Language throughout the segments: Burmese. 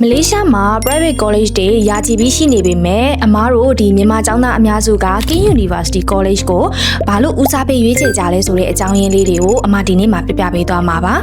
Malaysia မှာ private college တွေရာချီပြီးရှိနေပေမဲ့အမားတို့ဒီမြန်မာကျောင်းသားအများစုက King University College ကိုဘာလို့ဦးစားပေးရွေးချယ်ကြလဲဆိုတဲ့အကြောင်းရင်းလေးတွေကိုအမဒီနေ့မှာပြပြပေးသွားမှာပါ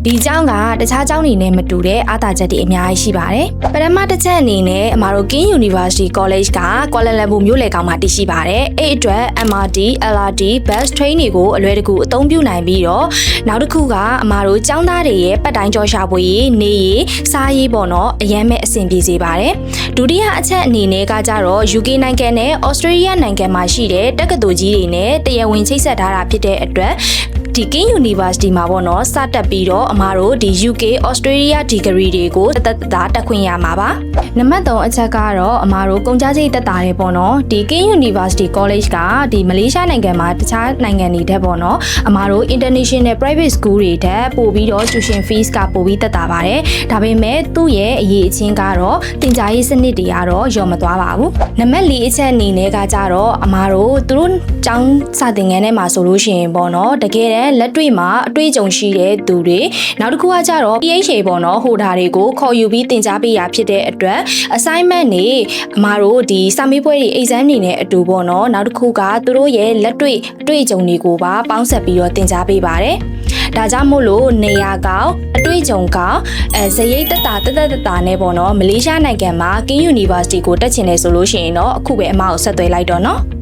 ဒီကျောင်းကတခြားကျောင်းတွေနဲ့မတူတဲ့အားသာချက်တွေအများကြီးရှိပါတယ်ပထမတစ်ချက်အနေနဲ့အမားတို့ King University College ကကွာလာလမ်ပူမြို့လယ်ကောင်မှာတည်ရှိပါတယ်အဲ့အတွက် MRT, LRT, bus train တွေကိုအလွယ်တကူအသုံးပြုနိုင်ပြီးတော့နောက်တစ်ခုကအမားတို့ကျောင်းသားတွေရဲ့ပတ်တိုင်းကြောရှာဖွေရေးနေရေးစားရေးပေါ့နော်အရင်မဲ့အဆင်ပြေစေပါတယ်ဒုတိယအချက်အနေနဲ့ကကြတော့ UK နိုင်ငံနဲ့ Australia နိုင်ငံမှာရှိတဲ့တက္ကသိုလ်ကြီးတွေနဲ့တရားဝင်ချိတ်ဆက်ထားတာဖြစ်တဲ့အတွက်ဒီ King University မှာပေါ့နော်စတက်ပြီးတော့အမားတို့ဒီ UK Australia degree တွေကိုတက်ခွင့်ရမှာပါနံပါတ်3အချက်ကတော့အမားတို့ကုန်ကြစိတ်တက်တာတယ်ပေါ့နော်ဒီ King University College ကဒီမလေးရှားနိုင်ငံမှာတခြားနိုင်ငံတွေထက်ပေါ့နော်အမားတို့ international private school တွေထက်ပို့ပြီးတော့ tuition fees ကပို့ပြီးတက်တာပါတယ်ဒါပေမဲ့သူ့ရဲ့အရေးအချင်းကတော့တင်ကြားရေးစနစ်တွေကတော့လျော့မသွားပါဘူးနံပါတ်4အချက်အနေနဲ့ကကြတော့အမားတို့သူတို့ကျောင်းစာသင်ခန်းထဲမှာဆိုလို့ရှိရင်ပေါ့နော်တကယ်လက်တွေ့မှာအတွေ့အကြုံရှိတဲ့သူတွေနောက်တစ်ခုကကြတော့ PHA ပေါ့နော်ဟိုဒါတွေကိုခေါ်ယူပြီးသင်ကြားပေးရဖြစ်တဲ့အတွက် assignment နေအမားတို့ဒီစာမေးပွဲတွေ exam တွေနဲ့အတူပေါ့နော်နောက်တစ်ခုကသူတို့ရဲ့လက်တွေ့အတွေ့အကြုံတွေကိုပါပေါင်းဆက်ပြီးတော့သင်ကြားပေးပါတယ်ဒါကြောင့်မို့လို့နေရာကောင်းအတွေ့အကြုံကောင်းဇရိတ်တက်တာနဲ့ပေါ့နော်မလေးရှားနိုင်ငံမှာ King University ကိုတက်ချင်တယ်ဆိုလို့ရှိရင်တော့အခုပဲအမကိုဆက်သွယ်လိုက်တော့နော်